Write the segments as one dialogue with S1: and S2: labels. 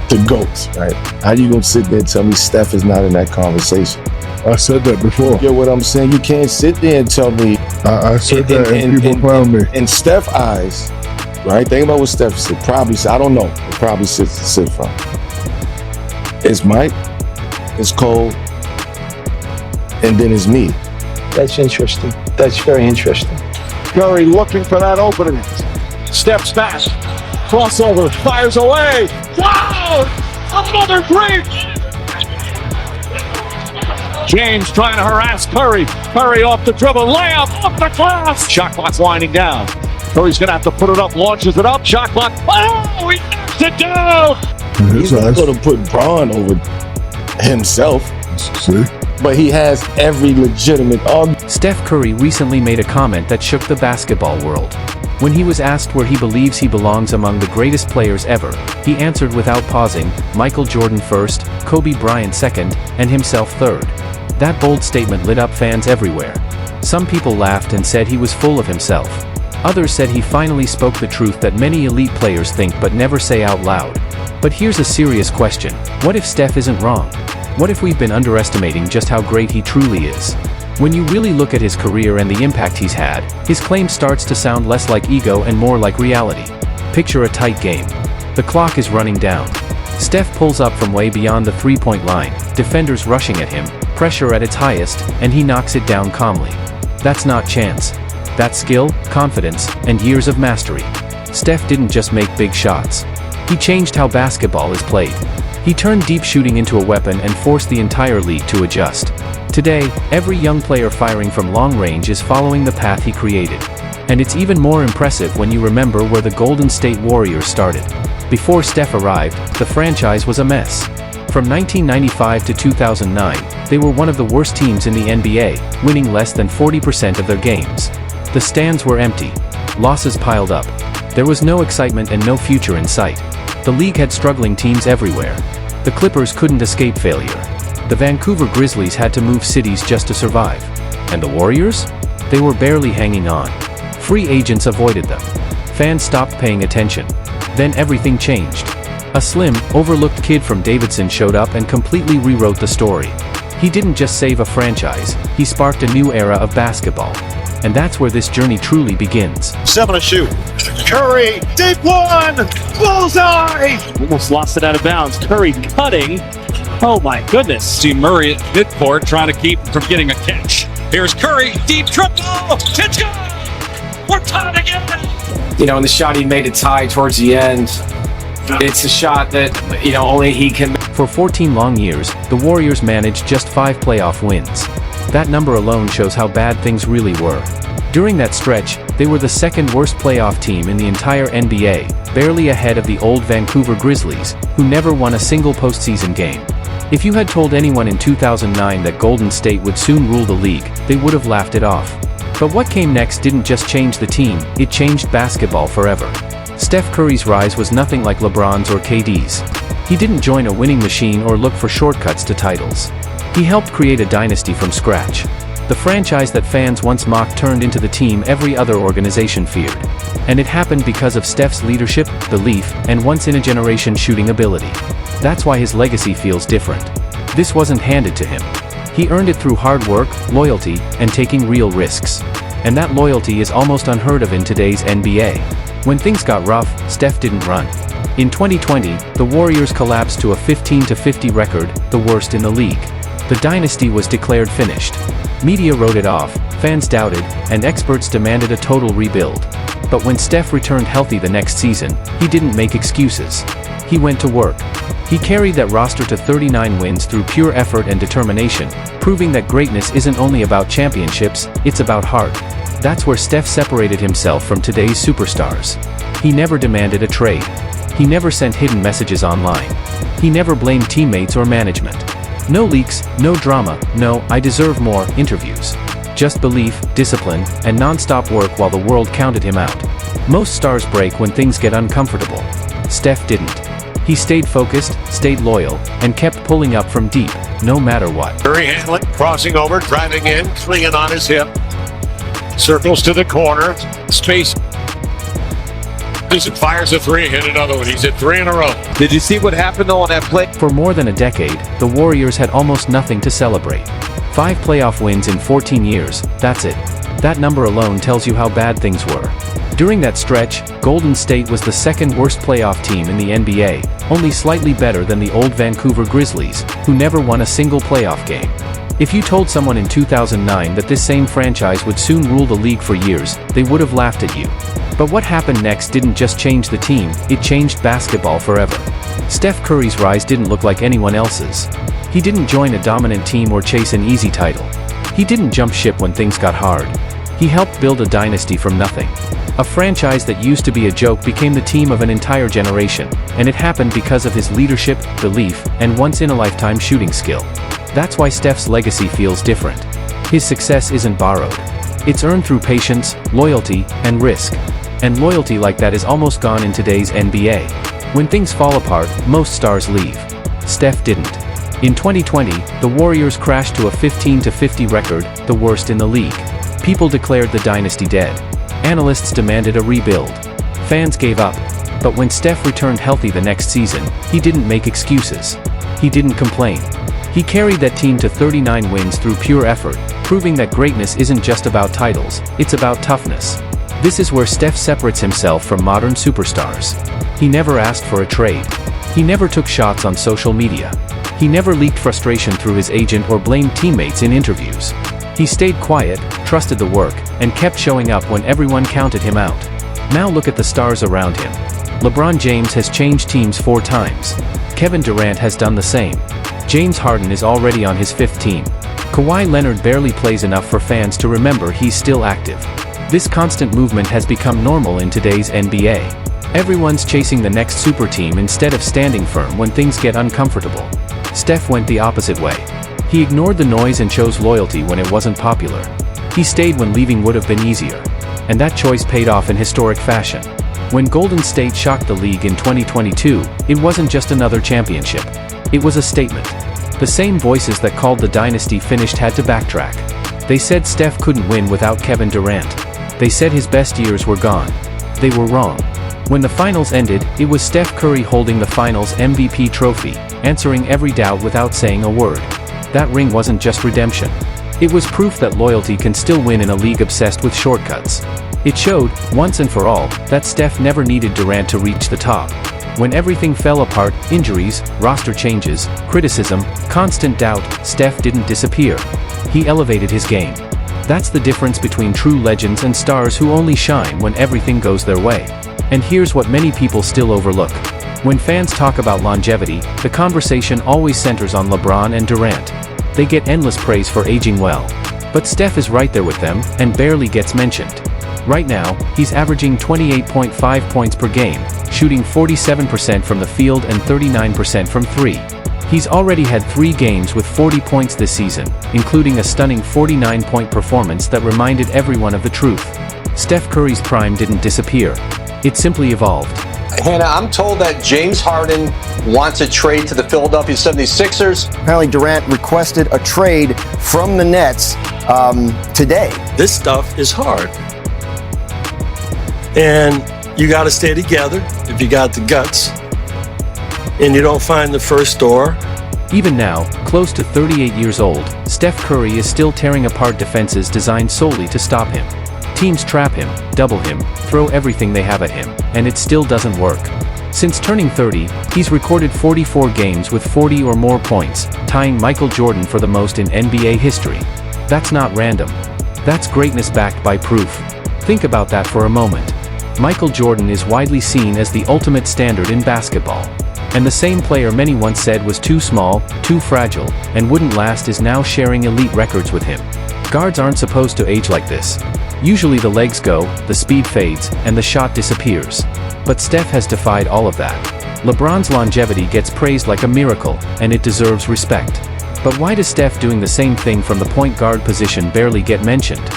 S1: the GOATs, right? How you gonna sit there and tell me Steph is not in that conversation?
S2: I said that before.
S1: You get what I'm saying? You can't sit there and tell me.
S2: I said that and people clown me.
S1: In Steph's eyes, right? Think about what Steph said. Probably, I don't know. It probably sit from. It's Mike, it's Cole, and then it's me.
S3: That's interesting. That's very interesting.
S4: Curry looking for that opening. Steps back. Crossover. Fires away. Wow! Another great. James trying to harass Curry. Curry off the dribble. Layup off the glass. Shot clock winding down. Curry's going to have to put it up. Launches it up. Shot clock. Oh, he knocks it down.
S1: He's not going to put Braun over himself.
S2: See?
S1: But he has every legitimate argument.
S5: Steph Curry recently made a comment that shook the basketball world. When he was asked where he believes he belongs among the greatest players ever, he answered without pausing, Michael Jordan first, Kobe Bryant second, and himself third. That bold statement lit up fans everywhere. Some people laughed and said he was full of himself. Others said he finally spoke the truth that many elite players think but never say out loud. But here's a serious question. What if Steph isn't wrong? What if we've been underestimating just how great he truly is? When you really look at his career and the impact he's had, his claim starts to sound less like ego and more like reality. Picture a tight game. The clock is running down. Steph pulls up from way beyond the three-point line, defenders rushing at him, pressure at its highest, and he knocks it down calmly. That's not chance. That's skill, confidence, and years of mastery. Steph didn't just make big shots. He changed how basketball is played. He turned deep shooting into a weapon and forced the entire league to adjust. Today, every young player firing from long range is following the path he created. And it's even more impressive when you remember where the Golden State Warriors started. Before Steph arrived, the franchise was a mess. From 1995 to 2009, they were one of the worst teams in the NBA, winning less than 40% of their games. The stands were empty. Losses piled up. There was no excitement and no future in sight. The league had struggling teams everywhere. The Clippers couldn't escape failure. The Vancouver Grizzlies had to move cities just to survive. And the Warriors? They were barely hanging on. Free agents avoided them. Fans stopped paying attention. Then everything changed. A slim, overlooked kid from Davidson showed up and completely rewrote the story. He didn't just save a franchise, he sparked a new era of basketball. And that's where this journey truly begins.
S4: 7 to shoot. Curry, deep one! Bullseye!
S6: Almost lost it out of bounds. Curry cutting. Oh my goodness.
S7: See Murray at midcourt trying to keep him from getting a catch. Here's Curry, deep triple. It's good. We're tied again.
S8: You know, and the shot he made to tie towards the end, it's a shot that, only he can.
S5: For 14 long years, the Warriors managed just 5 playoff wins. That number alone shows how bad things really were. During that stretch, they were the second worst playoff team in the entire NBA, barely ahead of the old Vancouver Grizzlies, who never won a single postseason game. If you had told anyone in 2009 that Golden State would soon rule the league, they would have laughed it off. But what came next didn't just change the team, it changed basketball forever. Steph Curry's rise was nothing like LeBron's or KD's. He didn't join a winning machine or look for shortcuts to titles. He helped create a dynasty from scratch. The franchise that fans once mocked turned into the team every other organization feared. And it happened because of Steph's leadership, belief, and once-in-a-generation shooting ability. That's why his legacy feels different. This wasn't handed to him. He earned it through hard work, loyalty, and taking real risks. And that loyalty is almost unheard of in today's NBA. When things got rough, Steph didn't run. In 2020, the Warriors collapsed to a 15-50 record, the worst in the league. The dynasty was declared finished. Media wrote it off, fans doubted, and experts demanded a total rebuild. But when Steph returned healthy the next season, he didn't make excuses. He went to work. He carried that roster to 39 wins through pure effort and determination, proving that greatness isn't only about championships, it's about heart. That's where Steph separated himself from today's superstars. He never demanded a trade. He never sent hidden messages online. He never blamed teammates or management. No leaks, no drama, no "I deserve more" interviews. Just belief, discipline, and non-stop work while the world counted him out. Most stars break when things get uncomfortable. Steph didn't. He stayed focused, stayed loyal, and kept pulling up from deep, no matter what.
S4: Curry Hamlet crossing over, driving in, swinging on his hip. Circles to the corner. Space.
S7: Listen, fires a three, hit another one. He's hit 3 in a row.
S9: Did you see what happened though on that play?
S5: For more than a decade, the Warriors had almost nothing to celebrate. 5 playoff wins in 14 years, that's it. That number alone tells you how bad things were. During that stretch, Golden State was the second worst playoff team in the NBA, only slightly better than the old Vancouver Grizzlies, who never won a single playoff game. If you told someone in 2009 that this same franchise would soon rule the league for years, they would have laughed at you. But what happened next didn't just change the team, it changed basketball forever. Steph Curry's rise didn't look like anyone else's. He didn't join a dominant team or chase an easy title. He didn't jump ship when things got hard. He helped build a dynasty from nothing. A franchise that used to be a joke became the team of an entire generation, and it happened because of his leadership, belief, and once-in-a-lifetime shooting skill. That's why Steph's legacy feels different. His success isn't borrowed. It's earned through patience, loyalty, and risk. And loyalty like that is almost gone in today's NBA. When things fall apart, most stars leave. Steph didn't. In 2020, the Warriors crashed to a 15-50 record, the worst in the league. People declared the dynasty dead. Analysts demanded a rebuild. Fans gave up. But when Steph returned healthy the next season, he didn't make excuses. He didn't complain. He carried that team to 39 wins through pure effort, proving that greatness isn't just about titles, it's about toughness. This is where Steph separates himself from modern superstars. He never asked for a trade. He never took shots on social media. He never leaked frustration through his agent or blamed teammates in interviews. He stayed quiet, trusted the work, and kept showing up when everyone counted him out. Now look at the stars around him. LeBron James has changed teams 4 times. Kevin Durant has done the same. James Harden is already on his 5th team. Kawhi Leonard barely plays enough for fans to remember he's still active. This constant movement has become normal in today's NBA. Everyone's chasing the next super team instead of standing firm when things get uncomfortable. Steph went the opposite way. He ignored the noise and chose loyalty when it wasn't popular. He stayed when leaving would have been easier. And that choice paid off in historic fashion. When Golden State shocked the league in 2022, it wasn't just another championship. It was a statement. The same voices that called the dynasty finished had to backtrack. They said Steph couldn't win without Kevin Durant. They said his best years were gone. They were wrong. When the finals ended, it was Steph Curry holding the finals MVP trophy, answering every doubt without saying a word. That ring wasn't just redemption. It was proof that loyalty can still win in a league obsessed with shortcuts. It showed, once and for all, that Steph never needed Durant to reach the top. When everything fell apart, injuries, roster changes, criticism, constant doubt, Steph didn't disappear. He elevated his game. That's the difference between true legends and stars who only shine when everything goes their way. And here's what many people still overlook. When fans talk about longevity, the conversation always centers on LeBron and Durant. They get endless praise for aging well. But Steph is right there with them, and barely gets mentioned. Right now, he's averaging 28.5 points per game, shooting 47% from the field and 39% from 3. He's already had 3 games with 40 points this season, including a stunning 49-point performance that reminded everyone of the truth. Steph Curry's prime didn't disappear. It simply evolved.
S10: Hannah, I'm told that James Harden wants a trade to the Philadelphia 76ers.
S11: Apparently Durant requested a trade from the Nets today.
S12: This stuff is hard. And you got to stay together if you got the guts. And you don't find the first door.
S5: Even now, close to 38 years old, Steph Curry is still tearing apart defenses designed solely to stop him. Teams trap him, double him, throw everything they have at him, and it still doesn't work. Since turning 30, he's recorded 44 games with 40 or more points, tying Michael Jordan for the most in NBA history. That's not random. That's greatness backed by proof. Think about that for a moment. Michael Jordan is widely seen as the ultimate standard in basketball. And the same player many once said was too small, too fragile, and wouldn't last is now sharing elite records with him. Guards aren't supposed to age like this. Usually the legs go, the speed fades, and the shot disappears. But Steph has defied all of that. LeBron's longevity gets praised like a miracle, and it deserves respect. But why does Steph doing the same thing from the point guard position barely get mentioned?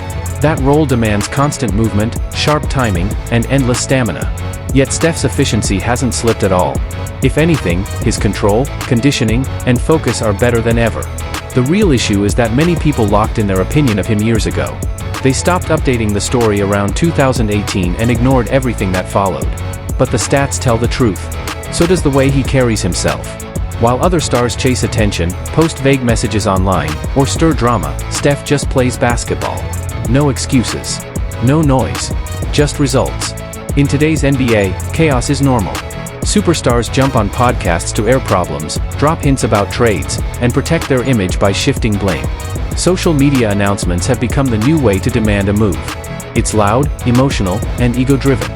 S5: That role demands constant movement, sharp timing, and endless stamina. Yet Steph's efficiency hasn't slipped at all. If anything, his control, conditioning, and focus are better than ever. The real issue is that many people locked in their opinion of him years ago. They stopped updating the story around 2018 and ignored everything that followed. but the stats tell the truth. So does the way he carries himself. While other stars chase attention, post vague messages online, or stir drama, Steph just plays basketball. No excuses. No noise. Just results. In today's NBA, chaos is normal. Superstars jump on podcasts to air problems, drop hints about trades, and protect their image by shifting blame. Social media announcements have become the new way to demand a move. It's loud, emotional, and ego-driven.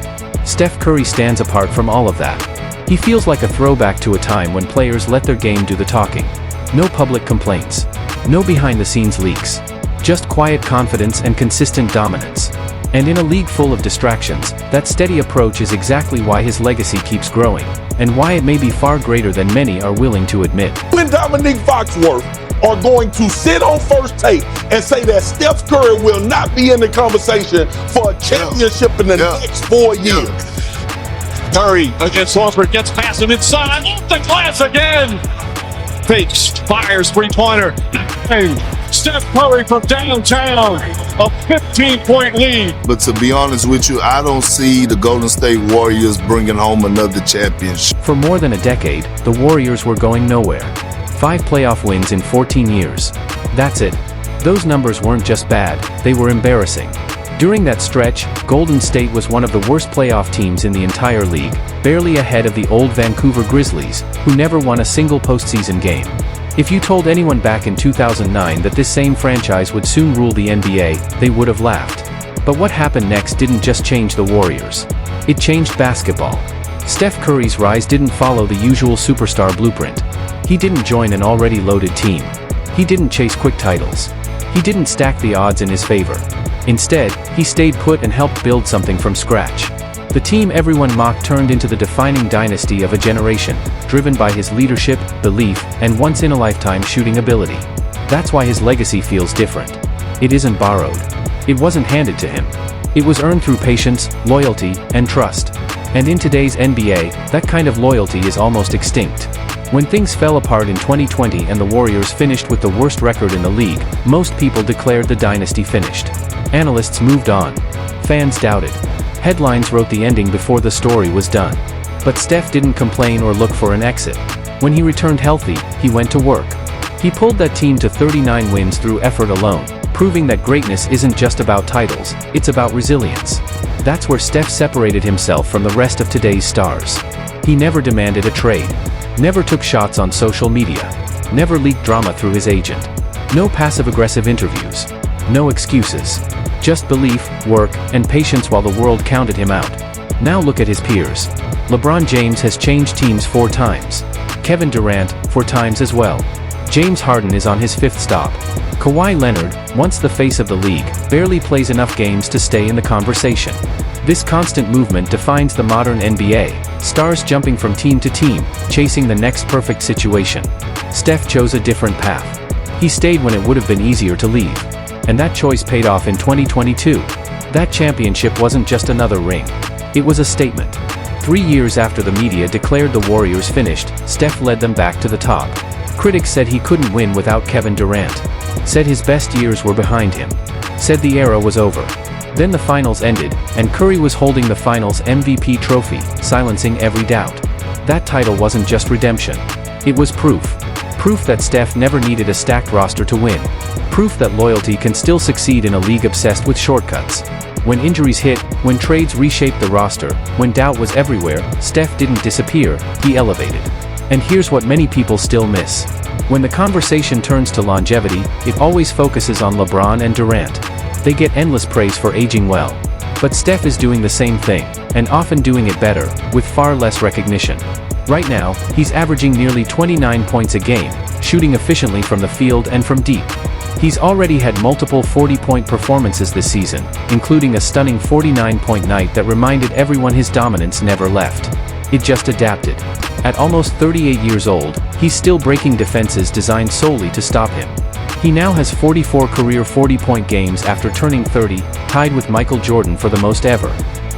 S5: Steph Curry stands apart from all of that. He feels like a throwback to a time when players let their game do the talking. No public complaints. No behind-the-scenes leaks. Just quiet confidence and consistent dominance. And in a league full of distractions, that steady approach is exactly why his legacy keeps growing, and why it may be far greater than many are willing to admit.
S13: When Dominique Foxworth are going to sit on First Take and say that Steph Curry will not be in the conversation for a championship in the next 4 years.
S4: Curry against Horford, gets past him inside, off the glass again. Fakes, fires, three-pointer. Hey, Steph Curry from downtown, a 15-point lead.
S14: But to be honest with you, I don't see the Golden State Warriors bringing home another championship.
S5: For more than a decade, the Warriors were going nowhere. 5 playoff wins in 14 years. That's it. Those numbers weren't just bad, they were embarrassing. During that stretch, Golden State was one of the worst playoff teams in the entire league, barely ahead of the old Vancouver Grizzlies, who never won a single postseason game. If you told anyone back in 2009 that this same franchise would soon rule the NBA, they would have laughed. But what happened next didn't just change the Warriors. It changed basketball. Steph Curry's rise didn't follow the usual superstar blueprint. He didn't join an already loaded team. He didn't chase quick titles. He didn't stack the odds in his favor. Instead, he stayed put and helped build something from scratch. The team everyone mocked turned into the defining dynasty of a generation, driven by his leadership, belief, and once-in-a-lifetime shooting ability. That's why his legacy feels different. It isn't borrowed. It wasn't handed to him. It was earned through patience, loyalty, and trust. And in today's NBA, that kind of loyalty is almost extinct. When things fell apart in 2020 and the Warriors finished with the worst record in the league, most people declared the dynasty finished. Analysts moved on. Fans doubted. Headlines wrote the ending before the story was done. But Steph didn't complain or look for an exit. When he returned healthy, he went to work. He pulled that team to 39 wins through effort alone, proving that greatness isn't just about titles, it's about resilience. That's where Steph separated himself from the rest of today's stars. He never demanded a trade. Never took shots on social media. Never leaked drama through his agent. No passive-aggressive interviews. No excuses. Just belief, work, and patience while the world counted him out. Now look at his peers. LeBron James has changed teams 4 times. Kevin Durant, 4 times as well. James Harden is on his 5th stop. Kawhi Leonard, once the face of the league, barely plays enough games to stay in the conversation. This constant movement defines the modern NBA, stars jumping from team to team, chasing the next perfect situation. Steph chose a different path. He stayed when it would have been easier to leave. And that choice paid off in 2022. That championship wasn't just another ring. It was a statement. 3 years after the media declared the Warriors finished, Steph led them back to the top. Critics said he couldn't win without Kevin Durant. Said his best years were behind him. Said the era was over. Then the finals ended, and Curry was holding the finals MVP trophy, silencing every doubt. That title wasn't just redemption. It was proof. Proof that Steph never needed a stacked roster to win. Proof that loyalty can still succeed in a league obsessed with shortcuts. When injuries hit, when trades reshaped the roster, when doubt was everywhere, Steph didn't disappear, he elevated. And here's what many people still miss. When the conversation turns to longevity, it always focuses on LeBron and Durant. They get endless praise for aging well. But Steph is doing the same thing, and often doing it better, with far less recognition. Right now, he's averaging nearly 29 points a game, shooting efficiently from the field and from deep. He's already had multiple 40-point performances this season, including a stunning 49-point night that reminded everyone his dominance never left. It just adapted. At almost 38 years old, he's still breaking defenses designed solely to stop him. He now has 44 career 40-point games after turning 30, tied with Michael Jordan for the most ever.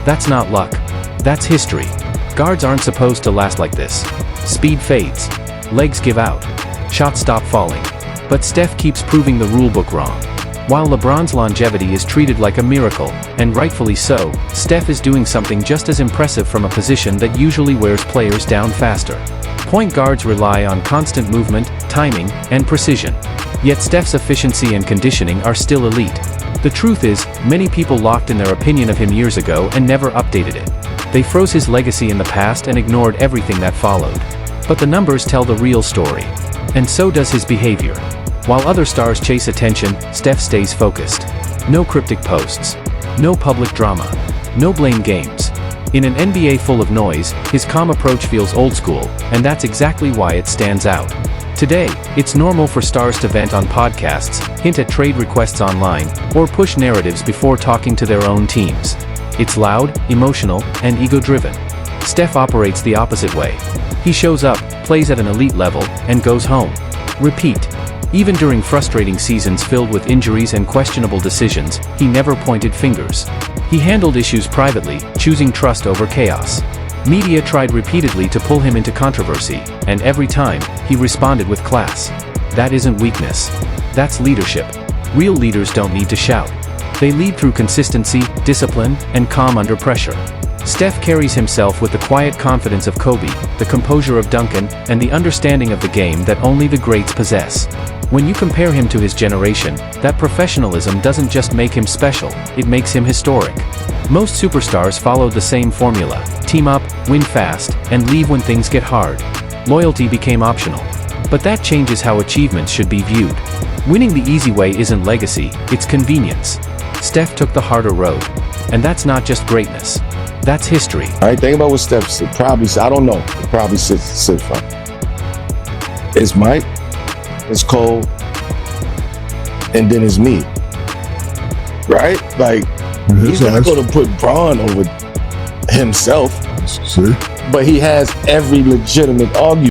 S5: That's not luck. That's history. Guards aren't supposed to last like this. Speed fades. Legs give out. Shots stop falling. But Steph keeps proving the rulebook wrong. While LeBron's longevity is treated like a miracle, and rightfully so, Steph is doing something just as impressive from a position that usually wears players down faster. Point guards rely on constant movement, timing, and precision. Yet Steph's efficiency and conditioning are still elite. The truth is, many people locked in their opinion of him years ago and never updated it. They froze his legacy in the past and ignored everything that followed. But the numbers tell the real story. And so does his behavior. While other stars chase attention, Steph stays focused. No cryptic posts. No public drama. No blame games. In an NBA full of noise, his calm approach feels old school, and that's exactly why it stands out. Today, it's normal for stars to vent on podcasts, hint at trade requests online, or push narratives before talking to their own teams. It's loud, emotional, and ego-driven. Steph operates the opposite way. He shows up, plays at an elite level, and goes home. Repeat. Even during frustrating seasons filled with injuries and questionable decisions, he never pointed fingers. He handled issues privately, choosing trust over chaos. Media tried repeatedly to pull him into controversy, and every time, he responded with class. That isn't weakness. That's leadership. Real leaders don't need to shout. They lead through consistency, discipline, and calm under pressure. Steph carries himself with the quiet confidence of Kobe, the composure of Duncan, and the understanding of the game that only the greats possess. When you compare him to his generation, that professionalism doesn't just make him special, it makes him historic. Most superstars followed the same formula: team up, win fast, and leave when things get hard. Loyalty became optional. But that changes how achievements should be viewed. Winning the easy way isn't legacy, it's convenience. Steph took the harder road. And that's not just greatness. That's history.
S1: All right, think about what Steph said. I don't know. It probably sit from. It's Mike, it's Cole, and then it's me. Right? Like, he's not going to put Braun over himself.
S2: See?
S1: But he has every legitimate argument.